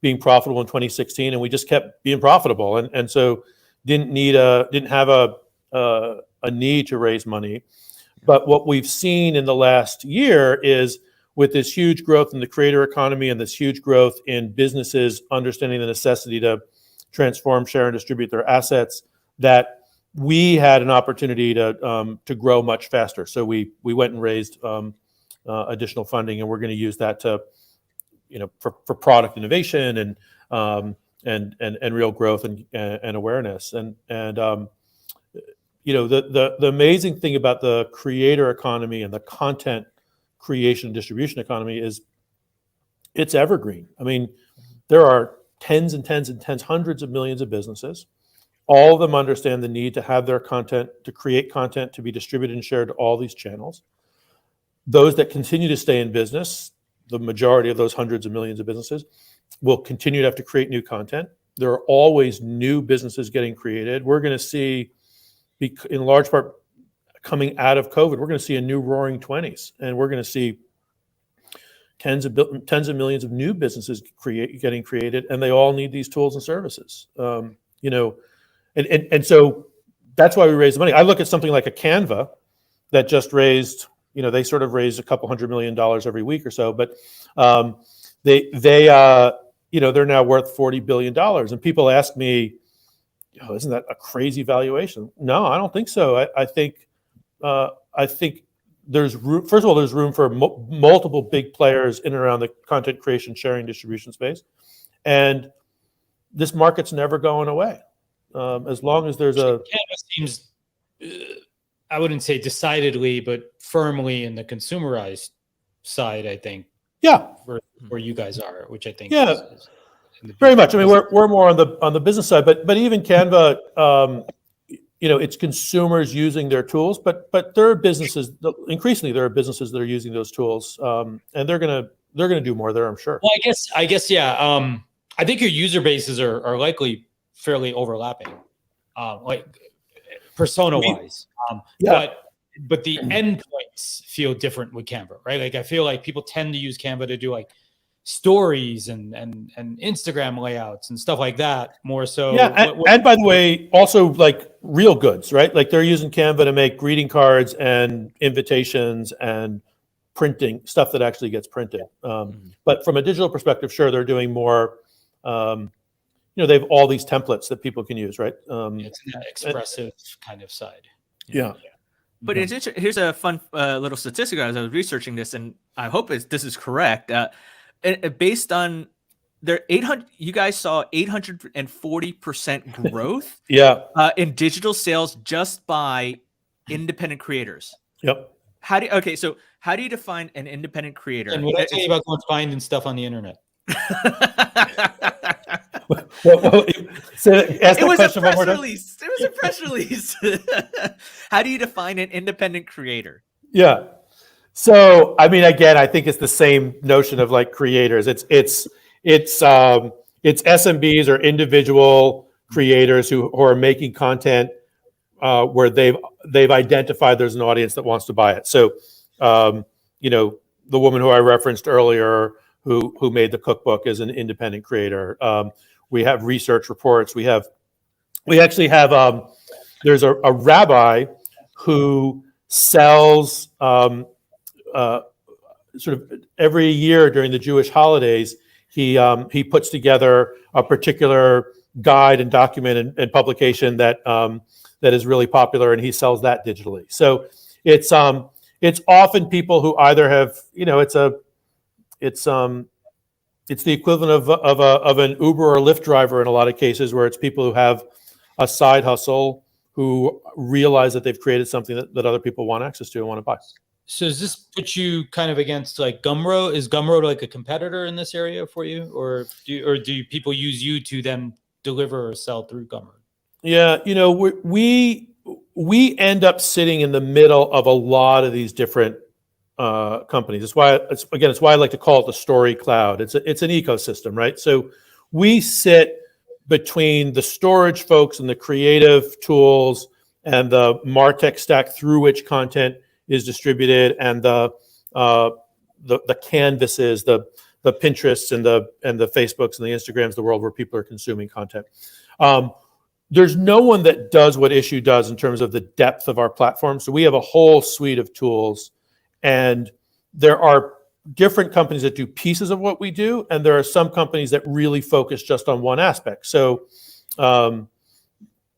being profitable in 2016, and we just kept being profitable, and so didn't have a need to raise money. But what we've seen in the last year is, with this huge growth in the creator economy and this huge growth in businesses understanding the necessity to transform, share, and distribute their assets, that we had an opportunity to grow much faster. So we went and raised additional funding, and we're going to use that to, for product innovation and real growth and awareness. And the amazing thing about the creator economy and the content creation and distribution economy is it's evergreen. I mean, there are tens and tens and tens, hundreds of millions of businesses. All of them understand the need to have their content, to create content, to be distributed and shared to all these channels. Those that continue to stay in business, the majority of those hundreds of millions of businesses, will continue to have to create new content. There are always new businesses getting created. We're going to see, in large part, coming out of COVID, we're going to see a new roaring 20s, and we're going to see tens of millions of new businesses getting created, and they all need these tools and services. And so that's why we raise the money. I look at something like a Canva that just raised, they sort of raise a couple $100 million every week or so, but they're now worth $40 billion. And people ask me, isn't that a crazy valuation? No, I don't think so. I think there's room. First of all, there's room for multiple big players in and around the content creation, sharing, distribution space, and this market's never going away. As long as there's a Canvas seems, I wouldn't say decidedly, but firmly in the consumerized side, I think. Yeah, where you guys are, which I think is very much. I mean, we're more on the business side, but even Canva, it's consumers using their tools, but there are businesses, increasingly there are businesses that are using those tools, and they're gonna do more there, I'm sure. Well, I guess yeah. I think your user bases are likely fairly overlapping, like persona wise. But the endpoints feel different with Canva, right? Like I feel like people tend to use Canva to do like stories and Instagram layouts and stuff like that more so. Yeah, and by the way, also like real goods, right? Like they're using Canva to make greeting cards and invitations and printing stuff that actually gets printed. But from a digital perspective, sure, they're doing more. They have all these templates that people can use, right? It's an expressive kind of side. Yeah. But it's interesting. Here's a fun little statistic as I was researching this, and I hope this is correct. Based on their 800, you guys saw 840% growth. In digital sales just by independent creators. Yep. So how do you define an independent creator? And what I tell you about going finding stuff on the internet? Ask It the was a question one press more time. release. It was a press release. How do you define an independent creator? Yeah. So, I mean, again, I think it's the same notion of like creators. It's SMBs or individual creators who are making content where they've identified there's an audience that wants to buy it. So, the woman who I referenced earlier who made the cookbook is an independent creator. We have research reports. We actually have there's a rabbi who sells sort of every year during the Jewish holidays. He puts together a particular guide and document and publication that is really popular, and he sells that digitally. So it's often people who either have, it's the equivalent of an Uber or Lyft driver in a lot of cases, where it's people who have a side hustle who realize that they've created something that other people want access to and want to buy. So does this put you kind of against like Gumroad? Is Gumroad like a competitor in this area for you, or do people use you to then deliver or sell through Gumroad? Yeah, we end up sitting in the middle of a lot of these different companies. It's why I like to call it the story cloud. It's an ecosystem, right? So we sit between the storage folks and the creative tools and the MarTech stack through which content is distributed, and the canvases, the Pinterests and the Facebooks and the Instagrams of the world where people are consuming content. There's no one that does what Issuu does in terms of the depth of our platform. So we have a whole suite of tools, and there are different companies that do pieces of what we do, and there are some companies that really focus just on one aspect. So,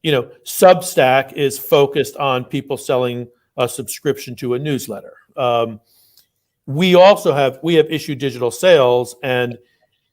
Substack is focused on people selling a subscription to a newsletter. We have Issuu Digital Sales, and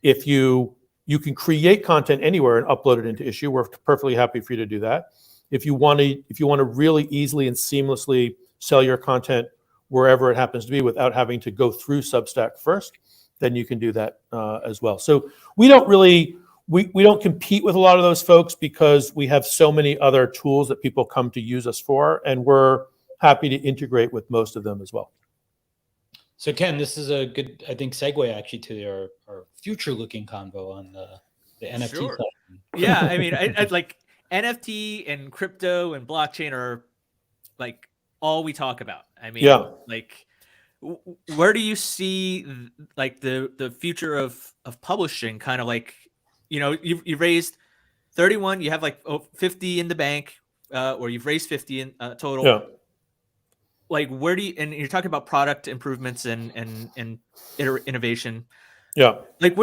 if you can create content anywhere and upload it into Issuu, we're perfectly happy for you to do that. If you want to really easily and seamlessly sell your content wherever it happens to be without having to go through Substack first, then you can do that as well. So we don't compete with a lot of those folks because we have so many other tools that people come to use us for, and we're happy to integrate with most of them as well. So Ken, this is a good, I think, segue actually to our future-looking convo on the NFT Sure. side. Yeah, I mean, I like NFT and crypto and blockchain are like all we talk about. I mean, like, where do you see like the future of publishing? Kind of like, you've raised 31, you have like 50 in the bank, or you've raised 50 in total. Yeah. Like, where do you, and you're talking about product improvements and innovation. Yeah. Like,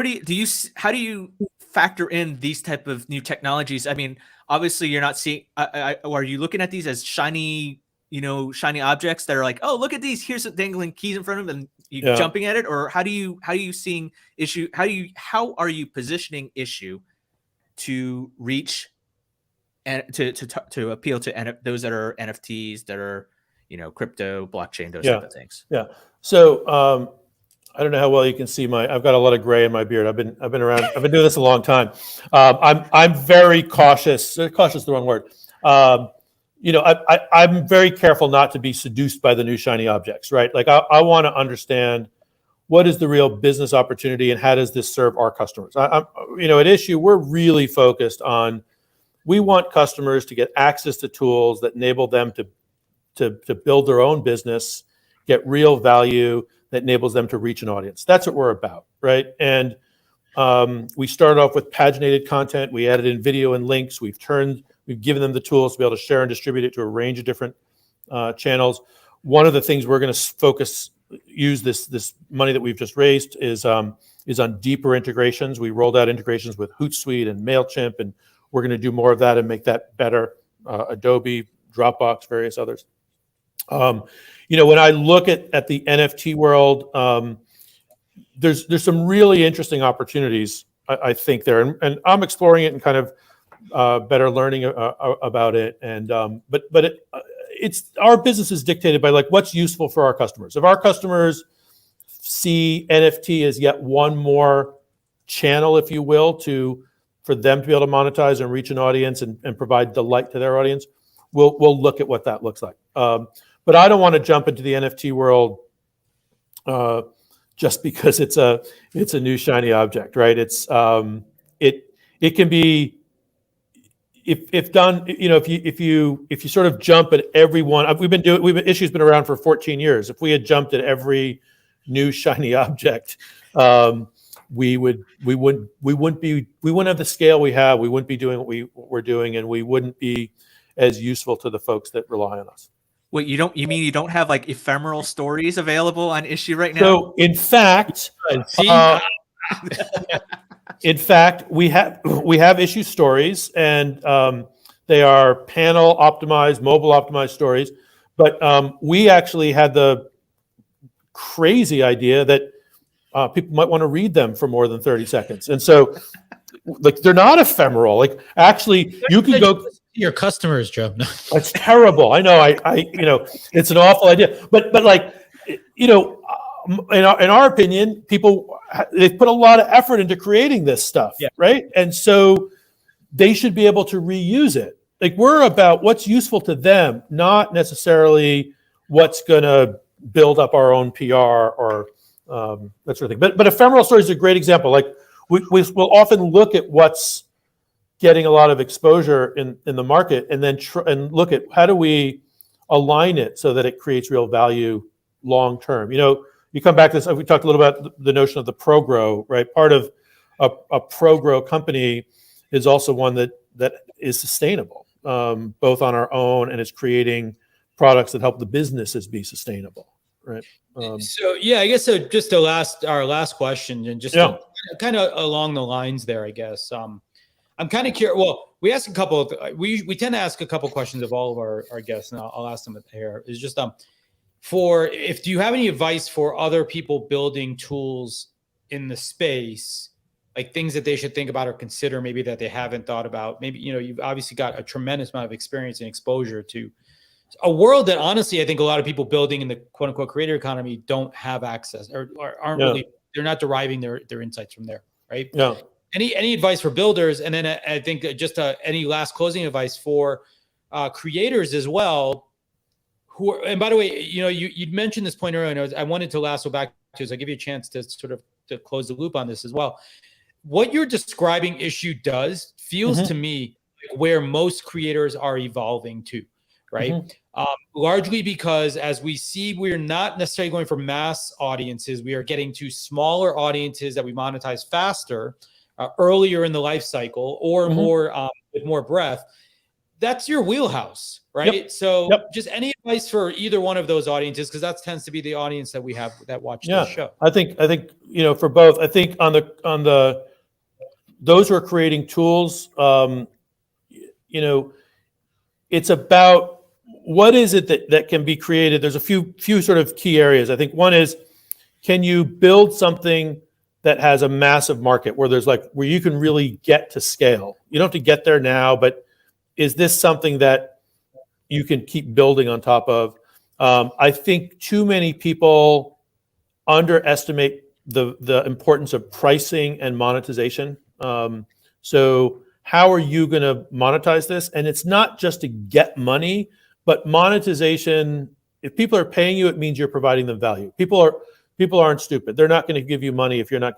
how do you factor in these type of new technologies? I mean, obviously you're not seeing, are you looking at these as shiny objects that are like, oh, look at these, here's some dangling keys in front of them, and you jumping at it? Or how are you seeing Issuu? How are you positioning Issuu to reach and to appeal to those that are NFTs, that are, crypto, blockchain, those type of things? Yeah. So I don't know how well you can see I've got a lot of gray in my beard. I've been around. I've been doing this a long time. I'm very cautious. Cautious is the wrong word. I'm very careful not to be seduced by the new shiny objects, right? Like I want to understand what is the real business opportunity and how does this serve our customers. At Issuu, we're really focused on, we want customers to get access to tools that enable them to build their own business, get real value that enables them to reach an audience. That's what we're about, right? And we started off with paginated content. We added in video and links. We've given them the tools to be able to share and distribute it to a range of different channels. One of the things we're going to use this money that we've just raised is on deeper integrations. We rolled out integrations with Hootsuite and MailChimp, and we're going to do more of that and make that better. Adobe, Dropbox, various others. When I look at the NFT world, there's some really interesting opportunities, I think there, and I'm exploring it and kind of better learning about it. And but it's our business is dictated by like what's useful for our customers. If our customers see NFT as yet one more channel, if you will, to for them to be able to monetize and reach an audience and provide delight to their audience, we'll look at what that looks like. But I don't want to jump into the NFT world just because it's a new shiny object, right? It's it can be, if done, if you sort of jump at everyone, Issue's been around for 14 years. If we had jumped at every new shiny object, we wouldn't have the scale we have. We wouldn't be doing what we're doing, and we wouldn't be as useful to the folks that rely on us. Wait, you mean you don't have like ephemeral stories available on Issue right now? So in fact, we have Issue stories, and they are panel optimized, mobile optimized stories. But we actually had the crazy idea that people might want to read them for more than 30 seconds, and so like they're not ephemeral. Like actually, you can go. Your customers, Joe. That's terrible. I know. I it's an awful idea. But like, in our opinion, people, they've put a lot of effort into creating this stuff, right? And so they should be able to reuse it. Like, we're about what's useful to them, not necessarily what's going to build up our own PR or that sort of thing. But ephemeral stories is a great example. Like, we'll often look at what's getting a lot of exposure in the market, and then and look at how do we align it so that it creates real value long term. You come back to this. We talked a little about the notion of the pro-grow, right? Part of a pro-grow company is also one that is sustainable, both on our own, and is creating products that help the businesses be sustainable, right? So yeah, I guess so. Just our last question, and just kind of along the lines there, I guess. I'm kind of curious. Well, we ask a couple of, we tend to ask a couple of questions of all of our guests, and I'll ask them here. Is just do you have any advice for other people building tools in the space, like things that they should think about or consider, maybe that they haven't thought about? Maybe you've obviously got a tremendous amount of experience and exposure to a world that honestly I think a lot of people building in the quote unquote creator economy don't have access or aren't really, they're not deriving their insights from there, right? Yeah. Any advice for builders? And then I think just any last closing advice for creators as well. And by the way, you'd mentioned this point earlier, and I wanted to last back to, so I give you a chance to sort of to close the loop on this as well. What you're describing Issue does feels to me like where most creators are evolving to, right? Largely because as we see, we're not necessarily going for mass audiences. We are getting to smaller audiences that we monetize faster, earlier in the life cycle, or more with more breadth. That's your wheelhouse, right? So just any advice for either one of those audiences, because that tends to be the audience that we have that watch this show. I think for both. I think on the those who are creating tools, it's about what is it that can be created. There's a few sort of key areas. I think one is, can you build something that has a massive market where you can really get to scale? You don't have to get there now, but is this something that you can keep building on top of? I think too many people underestimate the importance of pricing and monetization. So how are you going to monetize this? And it's not just to get money, but monetization. If people are paying you, it means you're providing them value. People aren't stupid. They're not going to give you money if you're not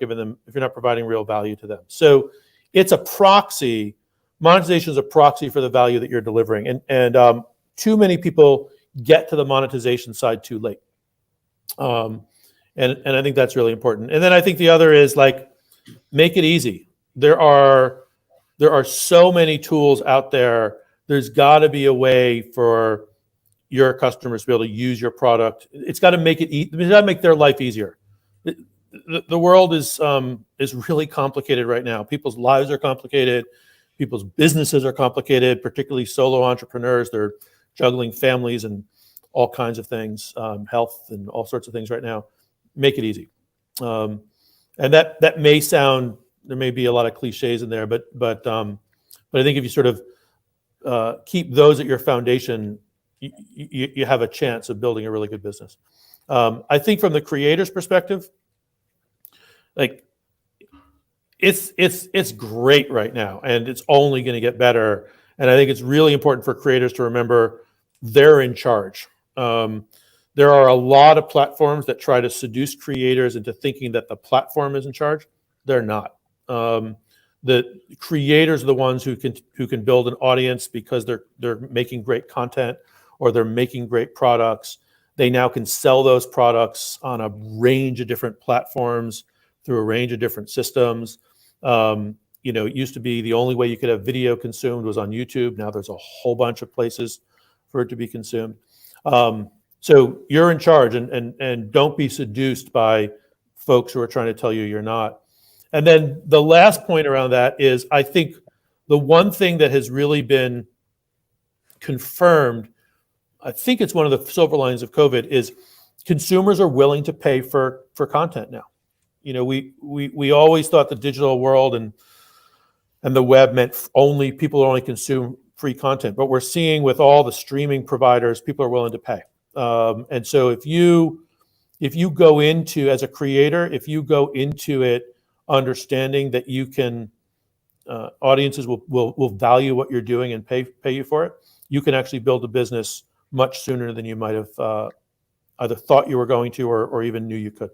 providing real value to them. So it's a proxy. Monetization is a proxy for the value that you're delivering. And too many people get to the monetization side too late. And I think that's really important. And then I think the other is make it easy. There are so many tools out there. There's got to be a way for your customers to be able to use your product. It's got to make it it's got to make their life easier. The world is really complicated right now. People's lives are complicated. People's businesses are complicated, particularly solo entrepreneurs. They're juggling families and all kinds of things, health and all sorts of things right now. Make it easy. And that may sound, there may be a lot of cliches in there, but I think if you sort of keep those at your foundation, you have a chance of building a really good business. I think from the creator's perspective, it's great right now, and it's only going to get better. And I think it's really important for creators to remember they're in charge. There are a lot of platforms that try to seduce creators into thinking that the platform is in charge. They're not. The creators are the ones who can build an audience because they're making great content or they're making great products. They now can sell those products on a range of different platforms through a range of different systems. It used to be the only way you could have video consumed was on YouTube. Now there's a whole bunch of places for it to be consumed. So you're in charge, and don't be seduced by folks who are trying to tell you you're not. And then the last point around that is, I think the one thing that has really been confirmed, I think it's one of the silver linings of COVID, is consumers are willing to pay for content now. We always thought the digital world and the web meant people only consume free content, but we're seeing with all the streaming providers, people are willing to pay. And so if you go into, as a creator, if you go into it understanding that you can, audiences will value what you're doing and pay you for it, you can actually build a business much sooner than you might have either thought you were going to or even knew you could.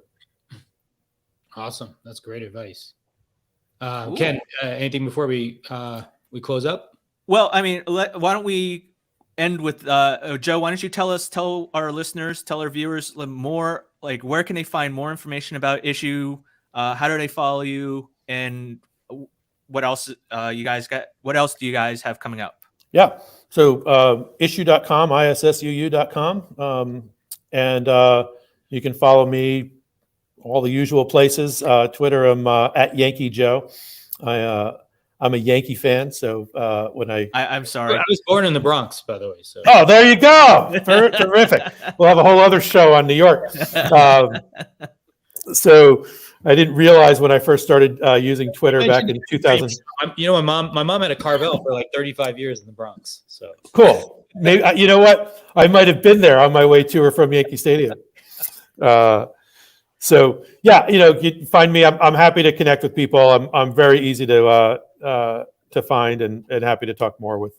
Awesome. That's great advice. Ken, anything before we close up? Well, I mean, why don't we end with Joe? Why don't you tell our listeners, tell our viewers more, like, where can they find more information about Issuu? How do they follow you? And what else you guys got? What else do you guys have coming up? Yeah. So issuu.com, issuu.com. And you can follow me all the usual places. Twitter, I'm at Yankee Joe. I'm a Yankee fan, so when I'm sorry, I was born in the Bronx, by the way. So. Oh, there you go. Terrific. We'll have a whole other show on New York. So I didn't realize when I first started using Twitter back in 2000. My mom had a Carvel for like 35 years in the Bronx. So cool. Maybe you know what? I might have been there on my way to or from Yankee Stadium. So yeah, you find me. I'm happy to connect with people. I'm very easy to find and happy to talk more with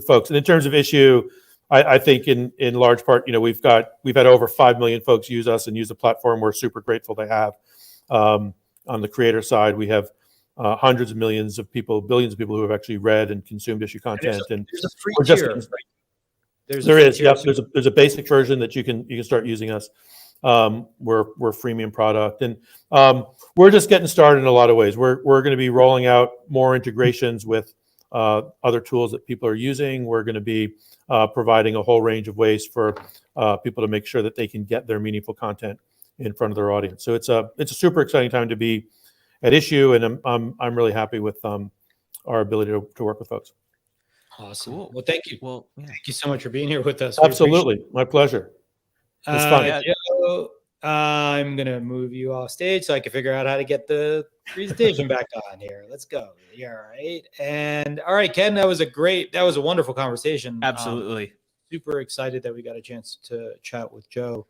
folks. And in terms of Issuu, I think in large part, we've had over 5 million folks use us and use the platform. We're super grateful to have. On the creator side, we have hundreds of millions of people, billions of people who have actually read and consumed Issuu content. And there's a free tier. There's a basic version that you can start using us. We're a freemium product, and we're just getting started in a lot of ways. We're going to be rolling out more integrations with other tools that people are using. We're going to be providing a whole range of ways for people to make sure that they can get their meaningful content in front of their audience. So it's a super exciting time to be at Issuu, and I'm really happy with our ability to work with folks. Awesome. Cool. Well, thank you. Thank you so much for being here with us. Absolutely, my pleasure. It's fun. Joe, I'm gonna move you off stage so I can figure out how to get the presentation back on here. Let's go. Yeah, all right. And all right, Ken, that was a wonderful conversation. Absolutely. Super excited that we got a chance to chat with Joe.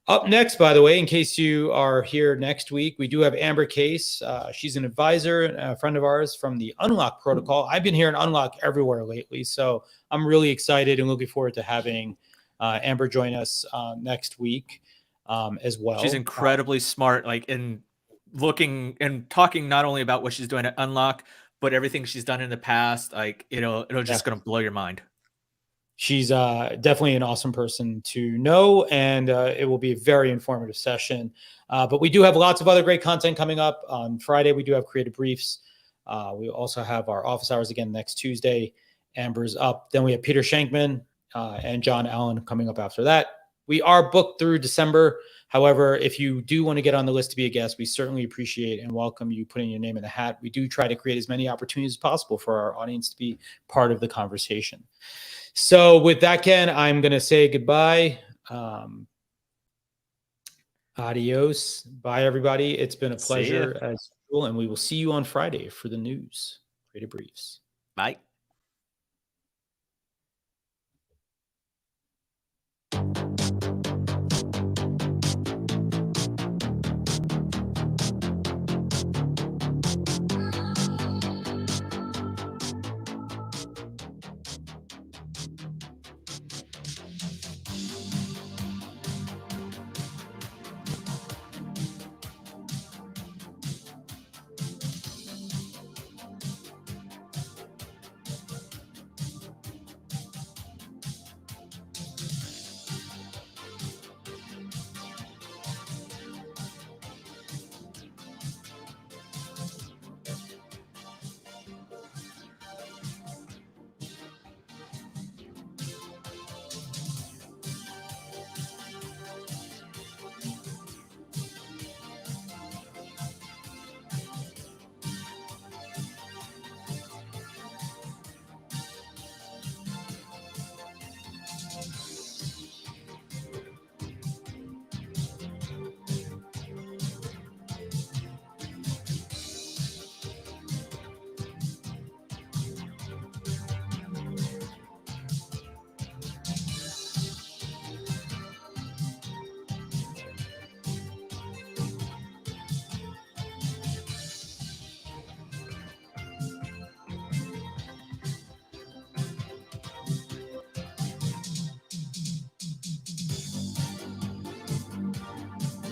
Up next, by the way, in case you are here next week, we do have Amber Case. She's an advisor, a friend of ours from the Unlock protocol. I've been hearing Unlock everywhere lately, so I'm really excited and looking forward to having Amber join us next week as well. She's incredibly smart, like in looking and talking not only about what she's doing at Unlock, but everything she's done in the past. Like it'll just gonna blow your mind. She's definitely an awesome person to know, and it will be a very informative session. But we do have lots of other great content coming up. On Friday, we do have creative briefs. We also have our office hours again next Tuesday. Amber's up. Then we have Peter Shankman and John Allen coming up after that. We are booked through December. However, if you do want to get on the list to be a guest, we certainly appreciate and welcome you putting your name in the hat. We do try to create as many opportunities as possible for our audience to be part of the conversation. So with that, Ken, I'm going to say goodbye. Adios. Bye, everybody. It's been a pleasure as usual, and we will see you on Friday for the news. Creative Briefs. Bye.